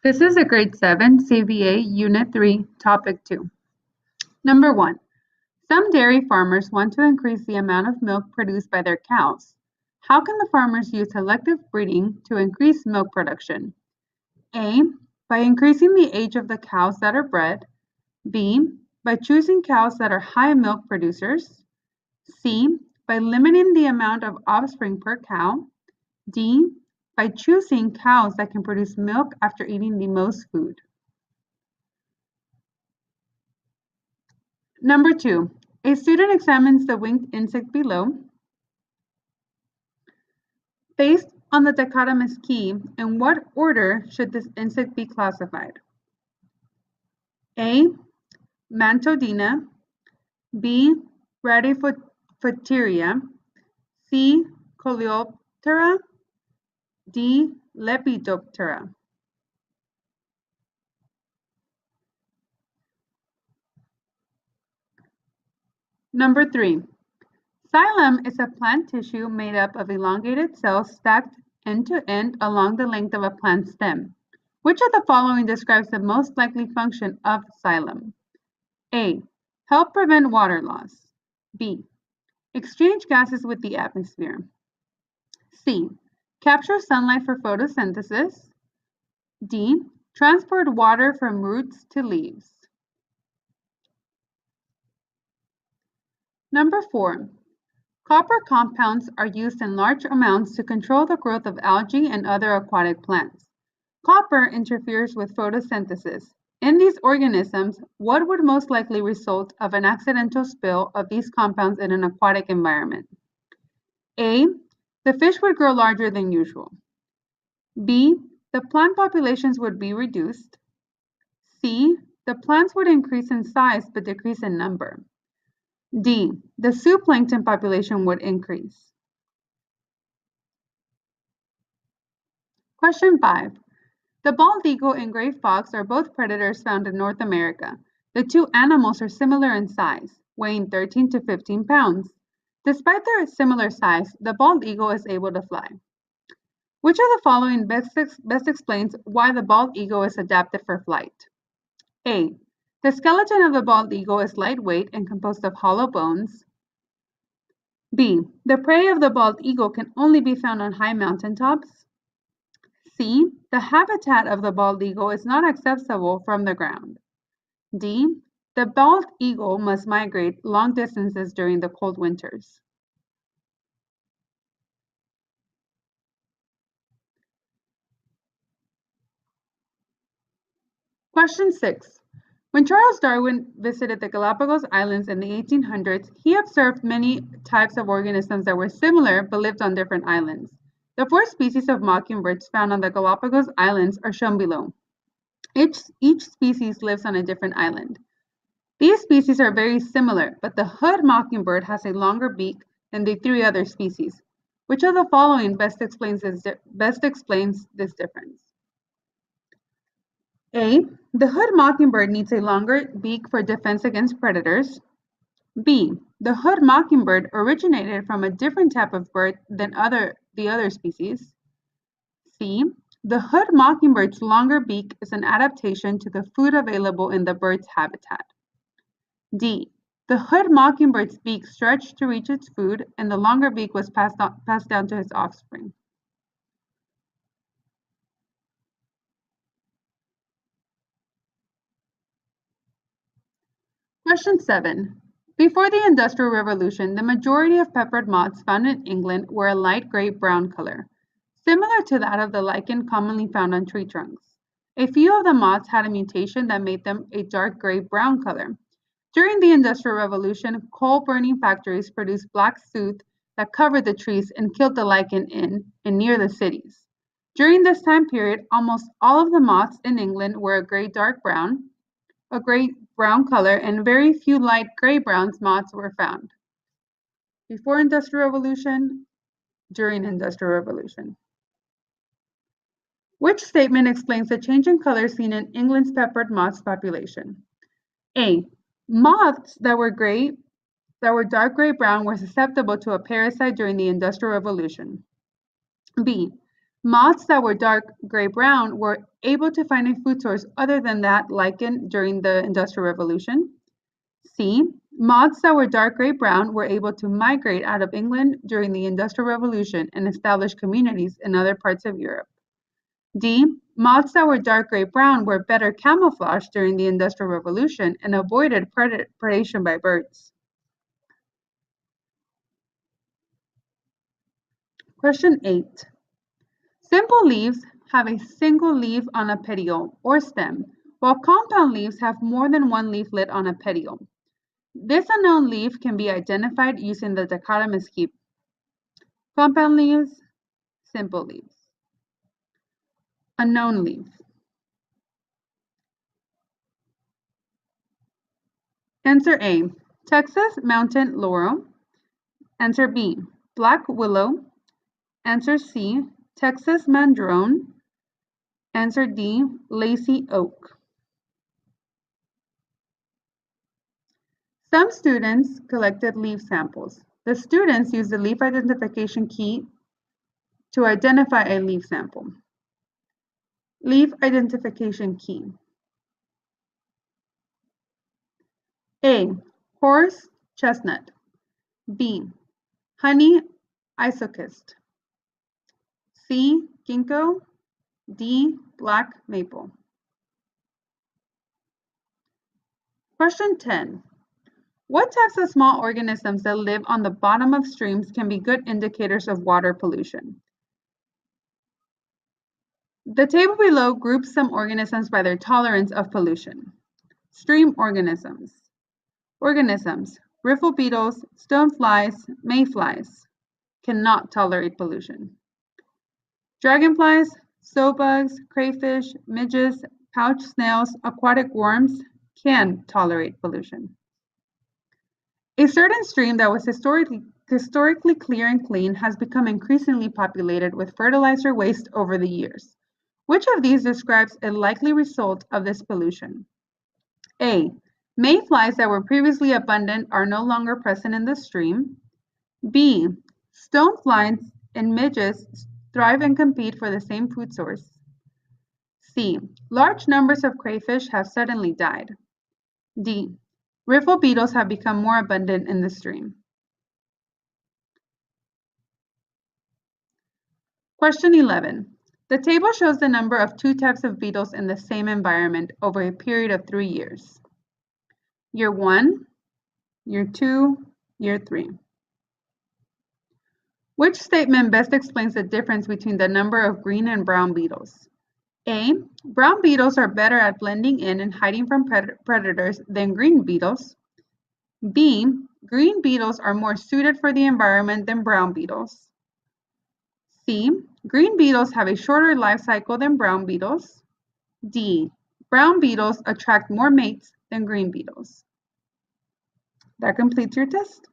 This is a grade 7 CVA Unit 3, Topic 2. Number 1. Some dairy farmers want to increase the amount of milk produced by their cows. How can the farmers use selective breeding to increase milk production? A. By increasing the age of the cows that are bred. B. By choosing cows that are high milk producers. C. By limiting the amount of offspring per cow. D. By choosing cows that can produce milk after eating the most food. Number 2. A student examines the winged insect below. Based on the dichotomous key, in what order should this insect be classified? A. Mantodina. B. Radiphoteria. C. Coleoptera. D. Lepidoptera. Number 3. Xylem is a plant tissue made up of elongated cells stacked end to end along the length of a plant stem. Which of the following describes the most likely function of xylem? A. Help prevent water loss. B. Exchange gases with the atmosphere. C. Capture sunlight for photosynthesis. D. Transport water from roots to leaves. Number 4. Copper compounds are used in large amounts to control the growth of algae and other aquatic plants. Copper interferes with photosynthesis. In these organisms, what would most likely result of an accidental spill of these compounds in an aquatic environment? A. The fish would grow larger than usual. B. The plant populations would be reduced. C. The plants would increase in size but decrease in number. D. The zooplankton population would increase. Question 5. The bald eagle and gray fox are both predators found in North America. The two animals are similar in size, weighing 13 to 15 pounds. Despite their similar size, the bald eagle is able to fly. Which of the following best explains why the bald eagle is adapted for flight? A. The skeleton of the bald eagle is lightweight and composed of hollow bones. B. The prey of the bald eagle can only be found on high mountaintops. C. The habitat of the bald eagle is not accessible from the ground. D. The bald eagle must migrate long distances during the cold winters. Question 6. When Charles Darwin visited the Galapagos Islands in the 1800s, he observed many types of organisms that were similar but lived on different islands. The 4 species of mockingbirds found on the Galapagos Islands are shown below. Each species lives on a different island. These species are very similar, but the hood mockingbird has a longer beak than the 3 other species. Which of the following best explains this difference? A. The hood mockingbird needs a longer beak for defense against predators. B. The hood mockingbird originated from a different type of bird than the other species. C. The hood mockingbird's longer beak is an adaptation to the food available in the bird's habitat. D. The hood mockingbird's beak stretched to reach its food, and the longer beak was passed down to his offspring. Question 7. Before the Industrial Revolution, the majority of peppered moths found in England were a light gray-brown color, similar to that of the lichen commonly found on tree trunks. A few of the moths had a mutation that made them a dark gray-brown color. During the Industrial Revolution, coal-burning factories produced black soot that covered the trees and killed the lichen in and near the cities. During this time period, almost all of the moths in England were a gray-brown color, and very few light gray-brown moths were found. Before Industrial Revolution, during Industrial Revolution. Which statement explains the change in color seen in England's peppered moths population? A. Moths that were dark gray-brown were susceptible to a parasite during the Industrial Revolution. B. Moths that were dark gray-brown were able to find a food source other than that lichen during the Industrial Revolution. C. Moths that were dark gray-brown were able to migrate out of England during the Industrial Revolution and establish communities in other parts of Europe. D. Moths that were dark gray-brown were better camouflaged during the Industrial Revolution and avoided predation by birds. Question 8. Simple leaves have a single leaf on a petiole or stem, while compound leaves have more than one leaflet on a petiole. This unknown leaf can be identified using the dichotomous key. Compound leaves, simple leaves. Unknown leaf. Answer A, Texas mountain laurel. Answer B, black willow. Answer C, Texas madrone. Answer D, lacy oak. Some students collected leaf samples. The students used the leaf identification key to identify a leaf sample. Leaf identification key. A, horse chestnut. B, honey isocust. C, ginkgo. D, black maple. Question 10. What types of small organisms that live on the bottom of streams can be good indicators of water pollution? The table below groups some organisms by their tolerance of pollution. Stream organisms. Organisms, riffle beetles, stoneflies, mayflies, cannot tolerate pollution. Dragonflies, soap bugs, crayfish, midges, pouch snails, aquatic worms can tolerate pollution. A certain stream that was historically clear and clean has become increasingly populated with fertilizer waste over the years. Which of these describes a likely result of this pollution? A. Mayflies that were previously abundant are no longer present in the stream. B. Stoneflies and midges thrive and compete for the same food source. C. Large numbers of crayfish have suddenly died. D. Riffle beetles have become more abundant in the stream. Question 11. The table shows the number of two types of beetles in the same environment over a period of 3 years. Year 1, Year 2, Year 3. Which statement best explains the difference between the number of green and brown beetles? A. Brown beetles are better at blending in and hiding from predators than green beetles. B. Green beetles are more suited for the environment than brown beetles. C. Green beetles have a shorter life cycle than brown beetles. D. Brown beetles attract more mates than green beetles. That completes your test.